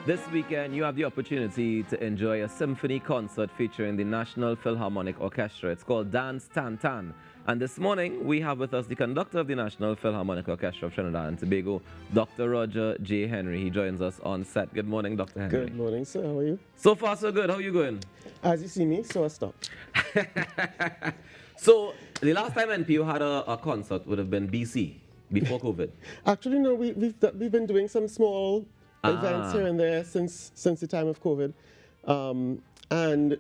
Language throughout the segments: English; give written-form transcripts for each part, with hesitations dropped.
This weekend, you have the opportunity to enjoy a symphony concert featuring the National Philharmonic Orchestra. It's called Dance Tan Tan. And this morning, we have with us the conductor of the National Philharmonic Orchestra of Trinidad and Tobago, Dr. Roger J. Henry. He joins us on set. Good morning, Dr. Henry. Good morning, sir. How are you? So far, so good. How are you going? As you see me, so I stop. So, the last time NPO had a concert would have been BC, before COVID. Actually, no, we've been doing some small events here and there since the time of COVID, and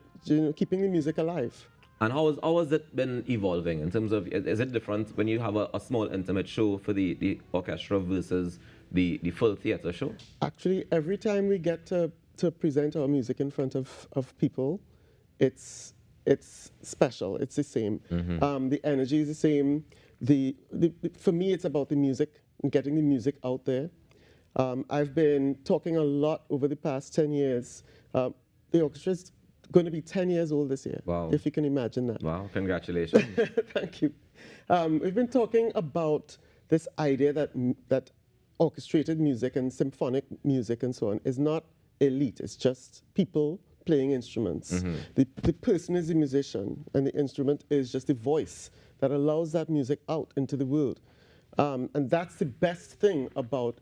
keeping the music alive. And how has it been evolving in terms of, is it different when you have a small intimate show for the orchestra versus the full theater show? Actually, every time we get to present our music in front of people, it's special. It's the same. Mm-hmm. The energy is the same. For me, it's about the music and getting the music out there. I've been talking a lot over the past 10 years. The orchestra is going to be 10 years old this year, wow, if you can imagine that. Wow, congratulations. Thank you. We've been talking about this idea that orchestrated music and symphonic music and so on is not elite. It's just people playing instruments. Mm-hmm. The person is the musician, and the instrument is just the voice that allows that music out into the world. And that's the best thing about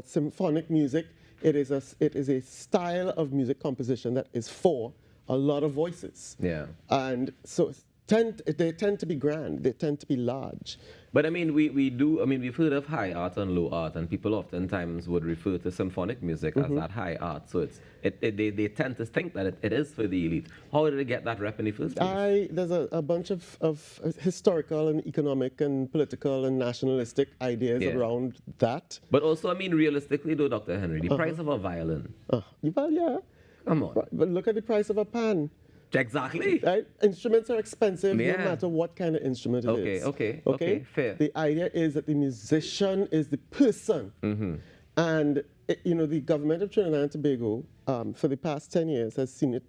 symphonic music. It is a style of music composition that is for a lot of voices. Yeah. And so they tend to be grand. They tend to be large. But I mean, we've heard of high art and low art, and people oftentimes would refer to symphonic music as that high art. So they tend to think that it is for the elite. How did it get that rep in the first place? There's a bunch of historical and economic and political and nationalistic ideas around that. But also, I mean, realistically though, Dr. Henry, the price of a violin. Well, yeah. Come on. But look at the price of a pan. Exactly. Right? Instruments are expensive Yeah. no matter what kind of instrument it is. Okay, fair. The idea is that the musician is the person. Mm-hmm. And, the government of Trinidad and Tobago, for the past 10 years, has seen it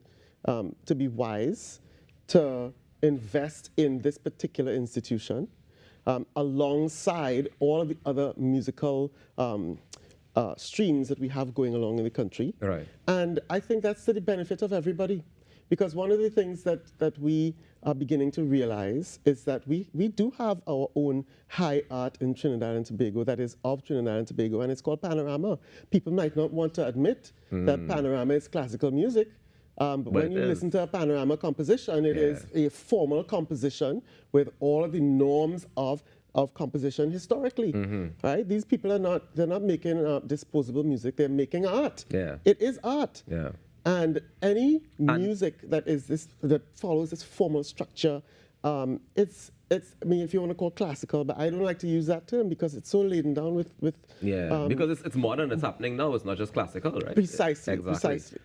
to be wise to invest in this particular institution alongside all of the other musical streams that we have going along in the country. Right. And I think that's to the benefit of everybody. Because one of the things that we are beginning to realize is that we do have our own high art in Trinidad and Tobago that is of Trinidad and Tobago, and it's called panorama. People might not want to admit that panorama is classical music, but when you listen to a panorama composition, it is a formal composition with all of the norms of composition historically, right? These people they're not making disposable music, they're making art. Yeah. It is art. Yeah. And any music that follows this formal structure, it's I mean, if you want to call it classical, but I don't like to use that term because it's so laden down with because it's modern, it's happening now, it's not just classical, right? Precisely, Exactly. precisely.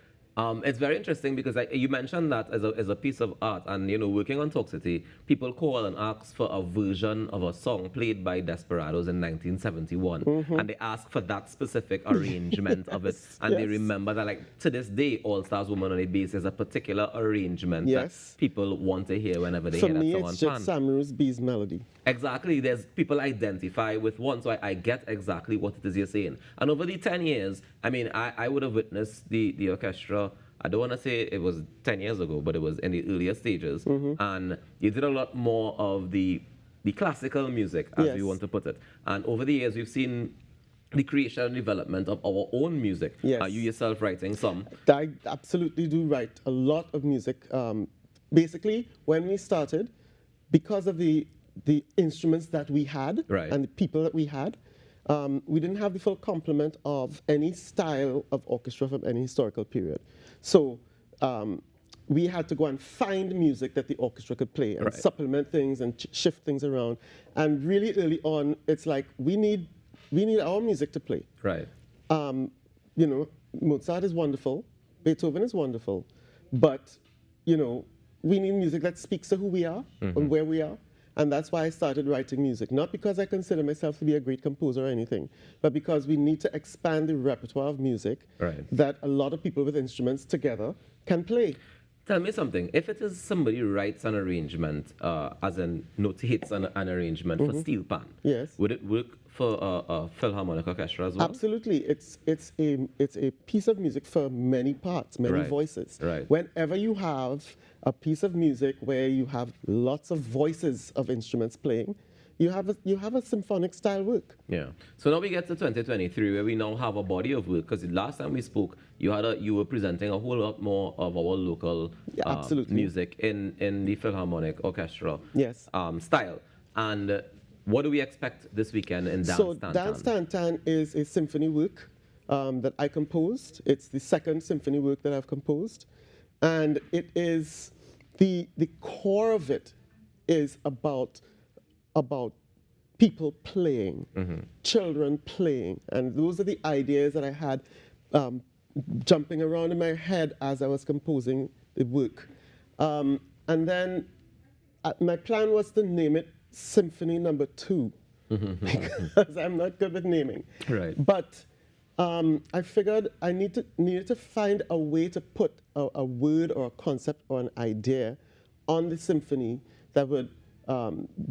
It's very interesting because you mentioned that as a piece of art, and working on Talk City, people call and ask for a version of a song played by Desperados in 1971, and they ask for that specific arrangement of it, and they remember that, like, to this day, All Stars Woman on a Bass is a particular arrangement that people want to hear whenever they hear that song on pan. For me, it's just Samuel's B's melody. Exactly. There's people identify with one, so I get exactly what it is you're saying. And over the 10 years, I mean, I would have witnessed the orchestra. I don't want to say it was 10 years ago, but it was in the earlier stages. And you did a lot more of the classical music, as you want to put it. And over the years, we've seen the creation and development of our own music. Yes. Are you yourself writing some? I absolutely do write a lot of music. Basically, when we started, because of the instruments that we had and the people that we had, we didn't have the full complement of any style of orchestra from any historical period. So we had to go and find music that the orchestra could play and supplement things and shift things around. And really early on, it's like we need our music to play. Right. Mozart is wonderful, Beethoven is wonderful, but we need music that speaks to who we are and where we are. And that's why I started writing music. Not because I consider myself to be a great composer or anything, but because we need to expand the repertoire of music that a lot of people with instruments together can play. Tell me something. If it is somebody writes an arrangement, as in notates an arrangement for steel pan, Yes. would it work for a Philharmonic orchestra as well? Absolutely. It's a piece of music for many parts, many Right, voices. right. Whenever you have a piece of music where you have lots of voices of instruments playing, you have a symphonic style work. Yeah. So now we get to 2023, where we now have a body of work. Because last time we spoke, you were presenting a whole lot more of our local absolutely. music in the Philharmonic Orchestra Yes. style. And what do we expect this weekend in Dance So Tan Dance Tan? Tan Tan is a symphony work that I composed. It's the second symphony work that I've composed. And it is, the core of it is about people playing, children playing. And those are the ideas that I had jumping around in my head as I was composing the work. And then my plan was to name it Symphony Number 2, because I'm not good with naming. Right. But I figured I needed to find a way to put a word or a concept or an idea on the symphony that would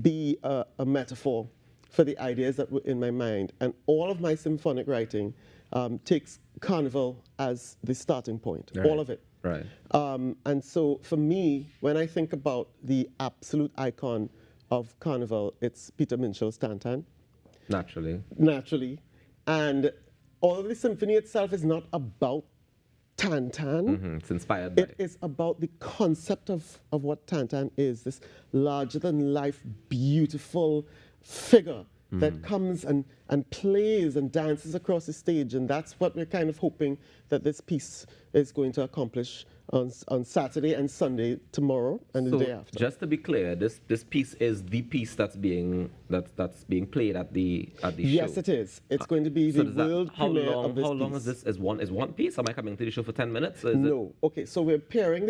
be a metaphor for the ideas that were in my mind. And all of my symphonic writing takes Carnival as the starting point, Right. all of it. Right. And so for me, when I think about the absolute icon of Carnival, it's Peter Minshall's Tan Tan, naturally. And although the symphony itself is not about Tan Tan, It's inspired by it is about the concept of what Tan Tan is, this larger-than-life, beautiful figure that comes and plays and dances across the stage. And that's what we're kind of hoping that this piece is going to accomplish on Saturday and Sunday, tomorrow and the day after. Just to be clear, this piece is the piece that's being played at the show. Yes, it is. It's going to be the world premiere of this How long piece. is this? Is one piece? Am I coming to the show for 10 minutes? Or is No. Okay, so we're pairing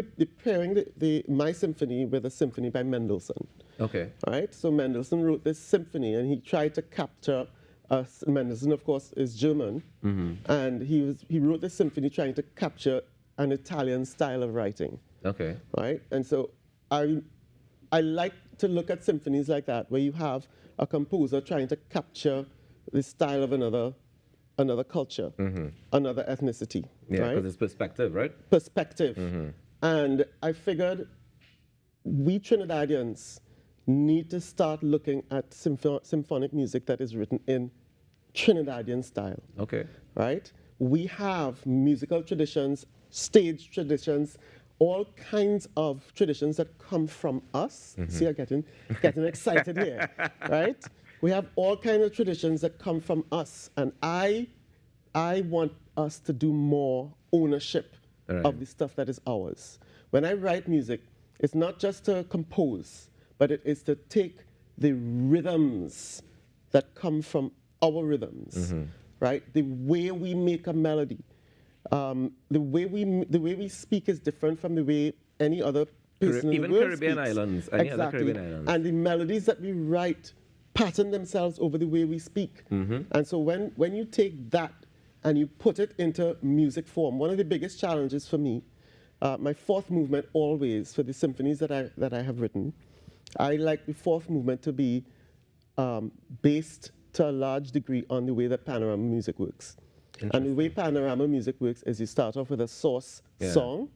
my symphony with a symphony by Mendelssohn. Okay. All right, so Mendelssohn wrote this symphony, and he tried to capture us. Mendelssohn, of course, is German, and he wrote this symphony trying to capture an Italian style of writing. Okay. Right, and so I like to look at symphonies like that, where you have a composer trying to capture the style of another culture, another ethnicity. Yeah, right? because it's perspective, right? Perspective. And I figured we Trinidadians need to start looking at symphonic music that is written in Trinidadian style. Okay. Right? We have musical traditions, stage traditions, all kinds of traditions that come from us. See, I'm getting excited here, right? We have all kinds of traditions that come from us, and I want us to do more ownership of the stuff that is ours. When I write music, it's not just to compose, but it is to take the rhythms that come from our rhythms, right? The way we make a melody, the way we speak is different from the way any other person in the world Caribbean speaks. islands, any other Exactly. Caribbean islands. And the melodies that we write pattern themselves over the way we speak. And so when you take that and you put it into music form, one of the biggest challenges for me, my fourth movement always, for the symphonies that I have written, I like the fourth movement to be based to a large degree on the way that panorama music works. And the way panorama music works is you start off with a source song,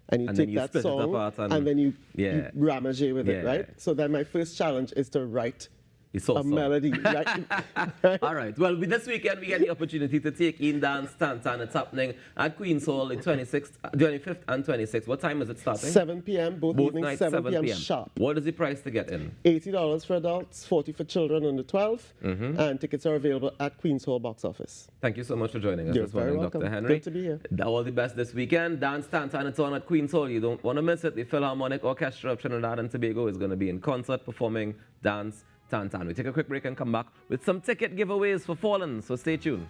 and you And then take you that split it song, apart and then you Yeah. ramage with it, Yeah. right? So then my first challenge is to write It's so a melody. Right? All right. Well, this weekend we get the opportunity to take in Dance Tan Tan. It's happening at Queen's Hall the 25th and 26th. What time is it starting? 7 p.m. both evenings, nights, 7 p.m. p.m. sharp. What is the price to get in? $80 for adults, $40 for children under 12, and tickets are available at Queen's Hall box office. Thank you so much for joining us You're this morning, very welcome. Dr. Henry. Good to be here. All the best this weekend. Dance Tan Tan, it's on at Queen's Hall. You don't want to miss it. The Philharmonic Orchestra of Trinidad and Tobago is going to be in concert performing Dance Tan Tan. We take a quick break and come back with some ticket giveaways for Fallen, so stay tuned.